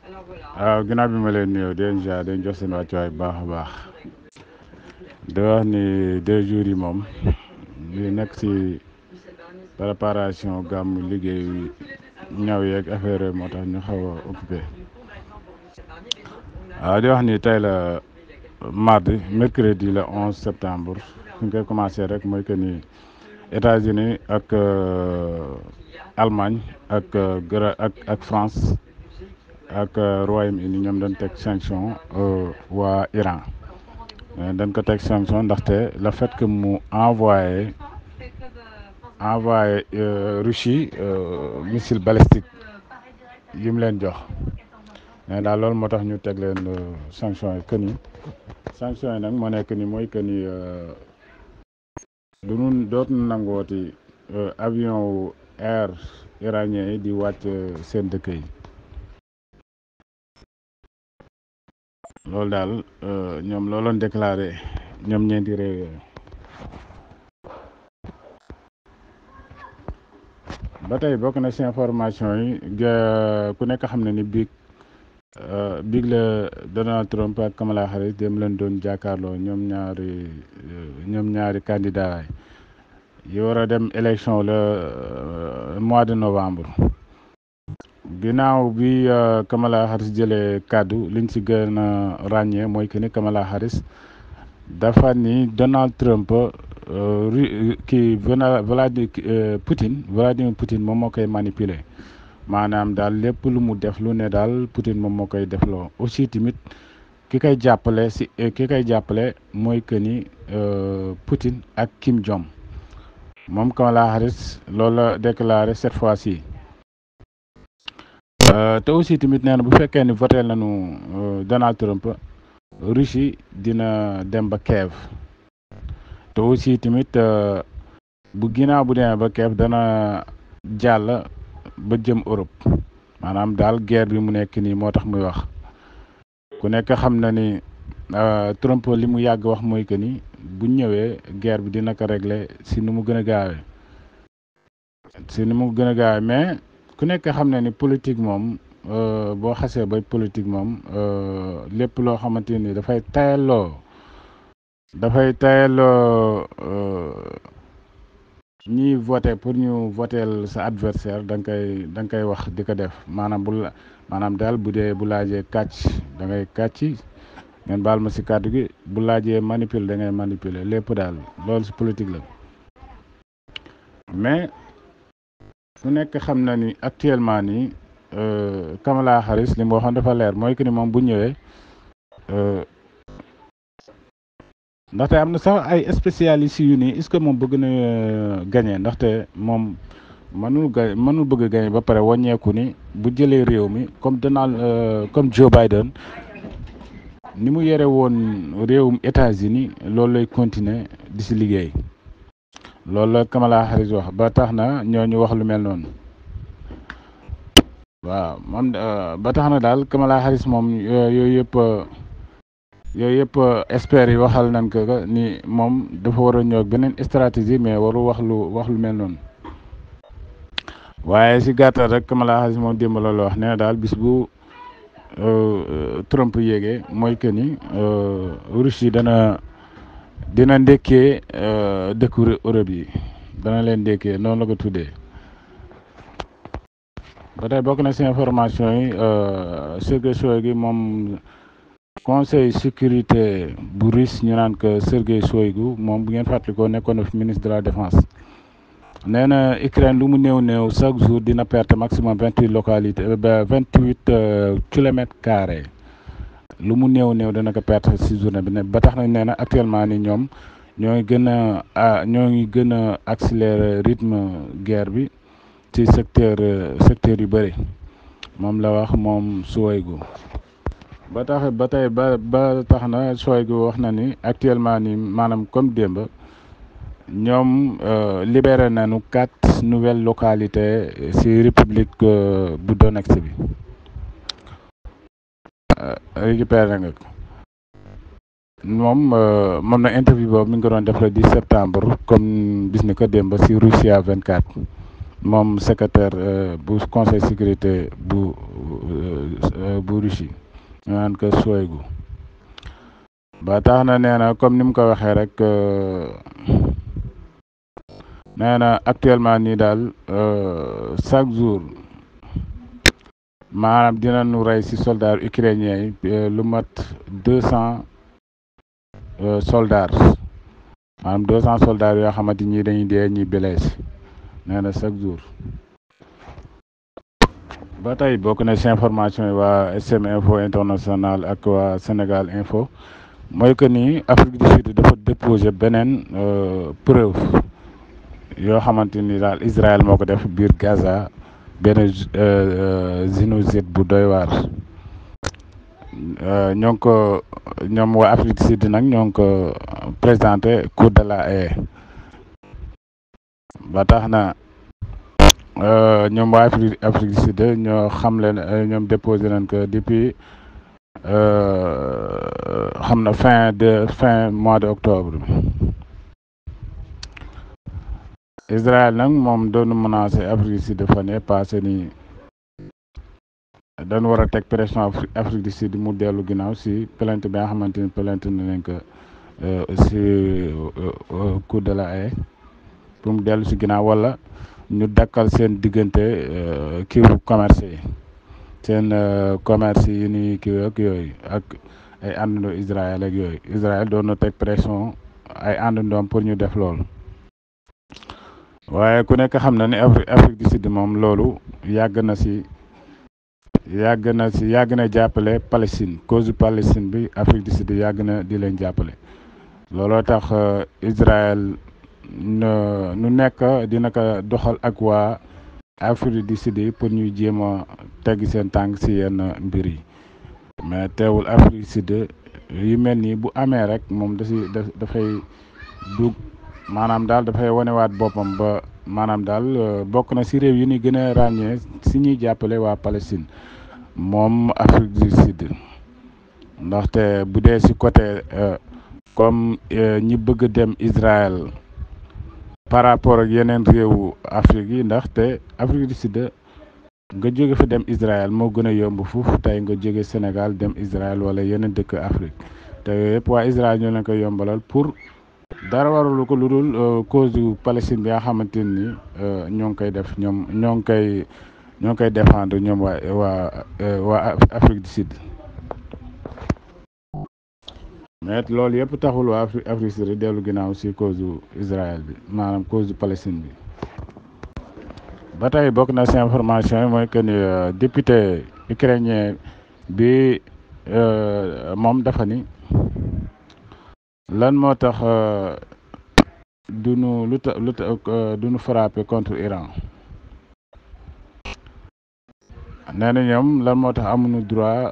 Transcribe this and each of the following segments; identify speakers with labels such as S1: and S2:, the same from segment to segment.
S1: waaw ginnaaw bi ma leen nuyoo di leen jaar di leen jox seen wàccuwaay bu baax a baax di wax ni 2 jours yi moom li nekk ci préparation gàmmu liggéey ñaw yeeg affaire yooyu moo tax ñu xaw a occupé waaw di wax ni tey la mercredi le 11 septembre fi ñu koy commencé rek mooy que ni États-Unis ak Allemagne ak France ak Royaume-Uni ñoom dañ teg sanction waa Iran dañ ko teg sanction ndaxte le fait que mu envoyé Russie missile balistique yi mu leen jox mais daal loolu moo tax ñu teg leen sanction yi que ni sanction yi nag moo nekk ni mooy que ni dootuñu nangooti avion wu air iranien yi di wàcc seen dëkk yi. loolu daal ñoom looloon déclaré ñoom ñeenti réew yooyu ba tey bokk na ci information yi ku nekk xam ne ni biig la Donald Trump ak Kamala Harris dem leen doon jàkkaarloo ñoom ñaari candidat yi war a dem élection le mois de novembre. ginnaaw bi Kamala Harris jëlee kàddu liñ ci gën a ràññee mooy que ni Kamala Harris dafa ni Donald Trump Vladimir Poutine moom moo koy manipuler maanaam daal lépp lu mu def lu ne daal Poutine moom moo koy defloo aussi tamit ki koy jàppale mooy que ni Poutine ak Kim Jong moom Kamala Harris loolu la déclaré cette fois-ci. te aussi tamit nee na bu fekkee ni voté nañu Donald Trump Russie dina dem ba Kiev te aussi tamit bu demee ba Kiev dana jàll ba jëm Europe maanaam daal guerre bi mu nekk nii moo tax muy wax ku nekk xam na ni Trump li mu yàgg wax mooy que ni bu ñëwee guerre bi dina ko régler si nu mu gën a gaawee mais. ku nekk xam ne ni politique moom boo xasee bay politique moom lépp loo xamante ni dafay tayaloo ñiy voté pour ñu votel sa adversaire da nga koy wax di ko def maanaam daal bu laajee kàcc da ngay kàcc ngeen baal ma si kàddu gi bu laajee manipuler da ngay manipuler lépp daal loolu si politique la mais. ku nekk xam na ni actuellement nii Kamala Harris li mu waxoon dafa leer mooy que ni moom bu ñëwee ndaxte am na sax ay spécialistes yu nii est-ce que moom bëgg na gagner ndaxte moom mënul bëgg a gagner ba pare wàññeeku ni bu jëlee réew mi comme Joe Biden ni mu yore woon réewum États-Unis loolu lay continuer di si liggéey. loolu la Kamala Harris wax ba tax na ñooñu wax lu mel noonu waaw moom ba tax na daal Kamala Harris moom yooyu yëpp experts yi waxal nañ ko ni moom dafa war a ñëw ak beneen stratégie mais waru wax lu mel noonu waaye si gàttal rek Kamala Harris moom démb loolu wax nee na daal bis bu Trump yéegee mooy que ni Russie dina ndekkee dëkku Europe yi dana leen ndekkee noonu la ko tuddee ba tey bokk na ci information yi Sergey Shoigu moom conseil sécurité bu russe ñu naan ko Sergey Shoigu moom bu ngeen fàttalikoo nekkoon na fi ministre de la défense nee na Ukraine lu mu néew chaque jour dina perte maximum 28 kilomètres carrés lu mu néew dana ko perte ci journée bi ne ba tax nañ nee na actuellement ni ñoom ñoo ngi gën a accélérer rythme guerre bi ci secteur yu bëri moom la wax moom Shoigu ba tax na Shoigu wax na ni actuellement ni maanaam comme démb ñoom libéré nañu 4 nouvelles localités ci république bu Donetsk bi récupéré nga ko moom na interview boobu mi ngi ko doon def le 10 septembre comme bis ni ko démb ci Russia 24 moom secrétaire bu conseil sécurité bu bu Russie ñu naan ko Shoigu ba tax na nee na comme ni mu ko waxee rek nee na actuellement nii daal chaque jour maanaam dinañu rey ci soldats ukrainiens yi lu mat 200 soldats maanaam 200 soldats yoo xamante ñii dañuy dee ñi blessé nee na chaque jour. ba tey bokk na ci information yi waa SM Info International ak waa Sénégal Info mooy que ni Afrique du Sud dafa déposé beneen preuve yoo xamante ni daal Israël moo ko def biir Gaza benn génocide bu doy waar ñoo ngi ko ñoom waa Afrique du Sud nag ñoo ngi ko présenté Cour de la Haye ba tax na ñoom waa Afrique du Sud ñoo xam leen ñoom déposé nañ ko depuis xam na fin mois de octobre Israël nag moom doonu menacé Afrique du Sud fan yii passé ni dañu war a teg pression Afrique du Sud mu dellu ginnaaw si plainte bi nga xamante ni plainte nañ ko si Cour de la Haye pour mu dellu si ginnaaw wala ñu dakkal seen diggante kii commerce yi seen commerce yi ni kii ak yooyu ak ay àndandoo Israël ak yooyu Israël doon na teg pression ay àndandoom pour ñu def loolu waaye ku nekk xam na ne Afrique du Sud moom loolu yàgg na jàppale Palestine cause Palestine bi Afrique du Sud yàgg na di leen jàppale looloo tax Israël nu nekk dina ko doxal ak waa Afrique du Sud yi pour ñuy jéem a teggi seen tànk si yenn mbir yi mais teewul Afrique du Sud yu mel nii bu amee rek moom dafay dugg maanaam daal dafay wanewaat boppam ba maanaam daal bokk na si réew yi ni gën a ràññee si ñuy jàppale waa Palestine moom Afrique du Sud ndaxte bu dee si côté comme ñi bëgg dem Israël par rapport ak yeneen réewu Afrique yi ndaxte Afrique du Sud nga jóge fa dem Israël moo gën a yomb fuuf tey nga jóge Sénégal dem Israël wala yeneen dëkk Afrique te yooyu yëpp waa Israël ñoo leen koy yombalal pour dara waralu ko lu dul cause du Palestine bi nga xamante ni ñoo ngi koy def ñoom ñoo ngi koy défendre ñoom waa Afrique du Sud mais loolu yëpp taxul waa Afrique du Sud dellu ginnaaw si cause du Israël bi maanaam cause du Palestine bi ba tey bokk na si information yi mooy que ni député ukrainien bi moom dafa ni lan moo tax duñu frappé contre Iran nee na ñoom lan moo tax amuñu droit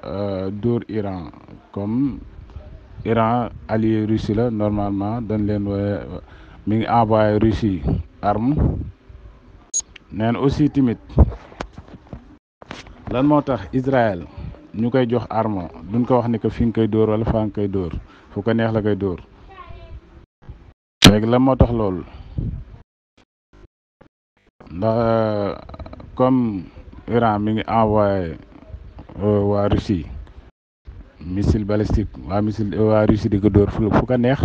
S1: dóor Iran comme Iran allié Russie la normalement dañ leen mi ngi envoyé Russie arme nee na aussi tamit lan moo tax Israël ñu koy jox arme duñ ko wax ni que fi nga koy dóor wala fa nga koy dóor fu ko neex la koy dóor léegi lan moo tax loolu ndax comme Iran mi ngi envoyé waa Russie missile balistique waa Russie di ko dóor fu ko neex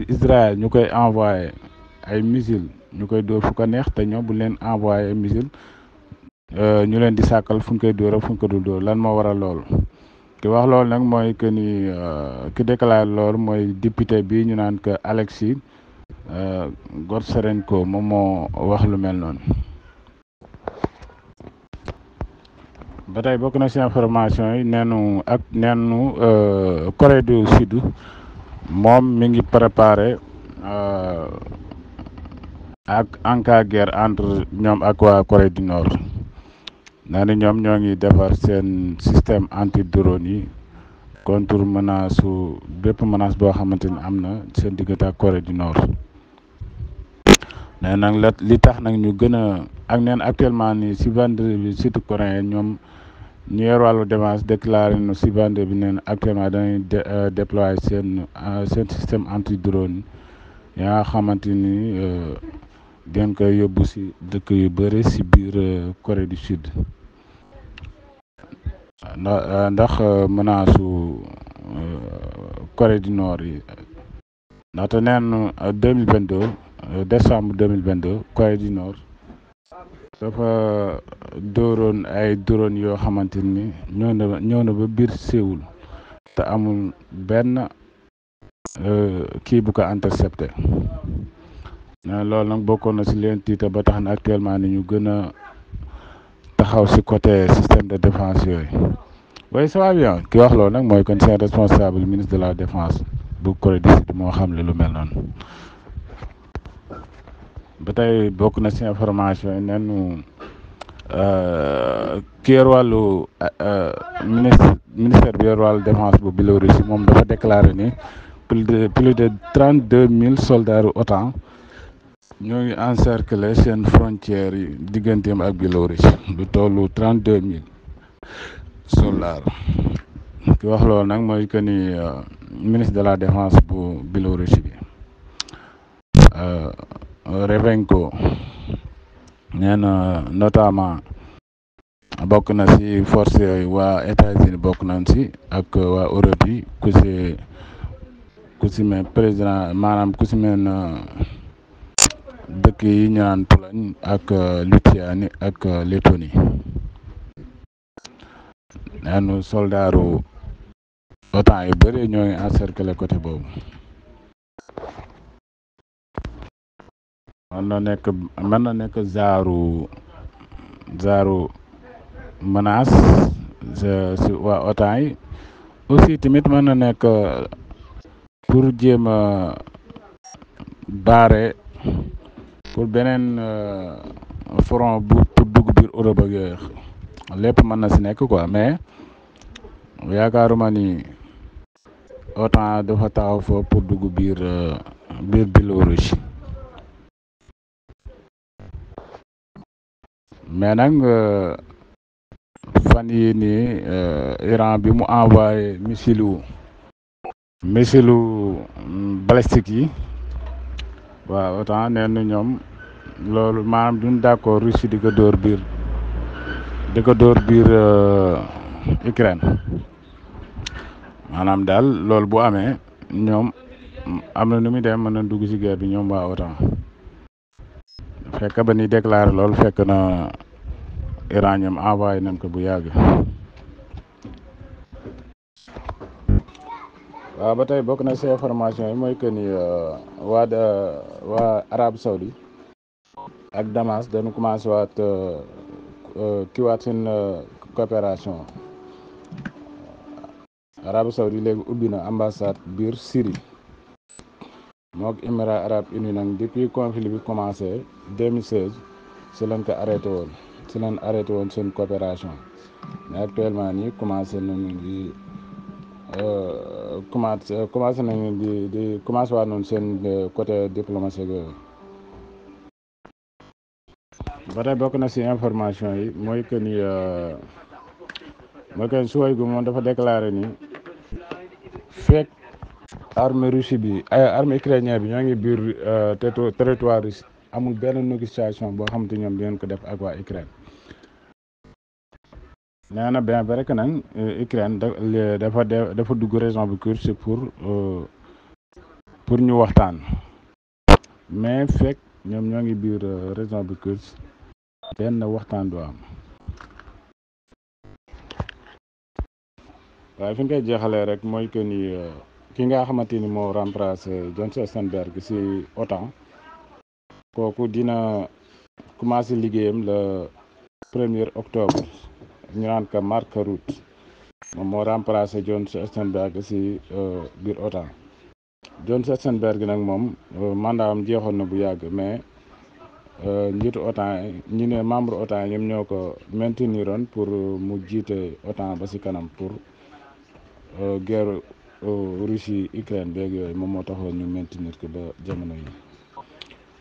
S1: Israël ñu koy envoyé ay missile ñu koy dóor fu ko neex te ñoom bu leen envoyé ay missile ñu leen di sàkkal fu ñu koy dóor ak fu ñu ko dul dóor lan moo waral loolu ki wax loolu nag mooy que ni ki déclaré loolu mooy député bi ñu naan que Alexis Gortserenko moom moo wax lu mel noonu. ba tey bokk na ci information yi neenu Corée du Sud moom mi ngi préparé ak en cas guerre entre ñoom ak waa Corée du Nord nee na ñoom ñoo ngi defar seen système anti drone yi contre bépp menace boo xamante ni am na seen diggante ak Corée du Nord nee nag li tax nag ñu gën a ak neen actuellement nii si vendredi bi sud coréen ñoom ñu yor wàllu défense déclaré nu si vendredi bi neen actuellement dañuy déployer seen système anti drone yi nga xamante ni den koy yóbbu si dëkk yu bëri si biir Corée du Sud ndax menace su Corée du Nord yi ndaxte neen 2022 décembre 2022 Corée du Nord dafa dóoroon ay drone yoo xamante ni ñëw na ba biir Séoul te amul benn kii bu ko intercepté loolu nag bokkoon na si leen tiita ba tax na actuellement ni ñu gën a taxaw si côté système de défense yooyu. Oui ça va bien ki wax loolu nag mooy kon seen responsable ministre de la défense bu Corée du Sud moo xam ne lu mel noonu. ba tey bokk na si information yi neenu ki yor wàllu ministère bi yor wàllu défense bu Biélorussie moom dafa déclaré ni plus de 32 000 soldats OTAN ñoo ngi encercler seen frontières yi digganteem ak Biélorussie lu tollu 32 000 soldats. ki wax loolu nag mooy que ni ministre de la défense bu Biélorussie bi Revenko nee na notamment bokk na si force yooyu waa États-Unis bokk nañ si ak waa Europe yi ku si mel président maanaam ku si mel na dëkk yi ñu naan Pologne ak Lituanie ak Lettonie neenu soldaaru OTAN yu bëri ñoo ngi encercler côté boobu. mën na nekk zaaru menace si waa OTAN yi aussi tamit mën na nekk pour jéem a baare pour beneen front bu pour dugg biir Europe ak yooyu lépp mën na si nekk quoi mais yaakaaruma ni OTAN dafa taxaw foofu pour dugg biir Biélorussie mais nag fan yii nii Iran bi mu envoyé missile balistique yi waaw OTAN nee na ñoom loolu maanaam duñ d'accord Russie di ko dóor biir Ukraine maanaam daal loolu bu amee ñoom am na nu muy dem mën na dugg ci guerre bi ñoom waa OTAN fekk ba ni déclaré loolu fekk na Iran ñoom envoyé nañ ko bu yàgg. waaw ba tey bokk na ci information yi mooy que ni waa Arabie Saoudi ak Damas dañu commencé waat kiiwaat seen coopération. Arabie Saoudi léegi ubbi na ambassade biir Syrie mook Émirats arabes unis nag depuis conflit bi commencé 2016 si lañ ko arrêté woon seen coopération mais actuellement nii commencé waat noonu seen côté diplomatique yooyu. ba tey bokk na si information yi mooy que ni Shoigu moom dafa déclaré ni fekk armée Russie bi armée ukrainienne bi ñoo ngi biir territoire russe amul benn négociation boo xam te ñoom dinañ ko def ak waa Ukraine. nee na bien vrai que nag Ukraine dafa dugg région bu Kursk pour ñu waxtaan mais fekk ñoom ñoo ngi biir région bu Kursk benn waxtaan du am. waaye fi ñu koy jeexalee rek mooy que ni ki nga xamante ni moo remplacé Jens Stoltenberg ci OTAN kooku dina commencé liggéeyam le 1er octobre ñu naan ko Mark Rutte moom moo remplacé Jens Stoltenberg ci biir OTAN. Jens Stoltenberg nag moom mandat am jeexoon na bu yàgg mais njiitu OTAN ñi ne membre OTAN ñoom ñoo ko mainteniroon pour mu jiite OTAN ba ci kanam pour guerre Russie Ukraine beeg yooyu moom moo taxoon ñu maintenir ko ba jamono yi.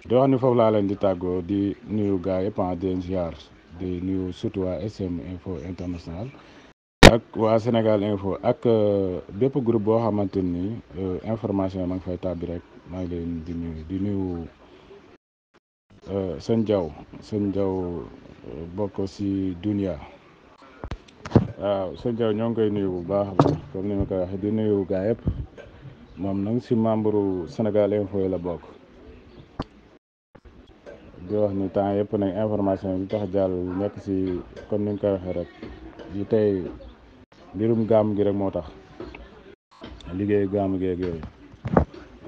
S1: di wax ni foofu laa leen di tàggoo di nuyu gars yëpp di leen ziar di nuyu surtout waa SM Info International ak waa Sénégal Info ak bépp groupe boo xamante ni information yi ma ngi fay tàbbi rek maa ngi leen di nuyu sëñ Diaw bokk ci Dunia. waaw sëñ Diaw ñoo ngi koy nuyu bu baax a baax comme ni ma koy waxee di nuyu gaa yëpp moom nag si membre Sénégal Info yi la bokk di wax ni temps yëpp nag information bi tax jàll nekk si comme ni nga koy waxee rek yi tey mbirum gàmm gi rek moo tax liggéey gàmm geeg yooyu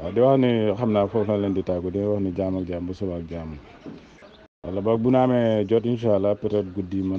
S1: waaw di wax ni xam naa foofu na leen di tàggu di wax ni jaam ak jaam bu suba ak jaam wala boog bu na amee jot incha allah peut-être guddi mën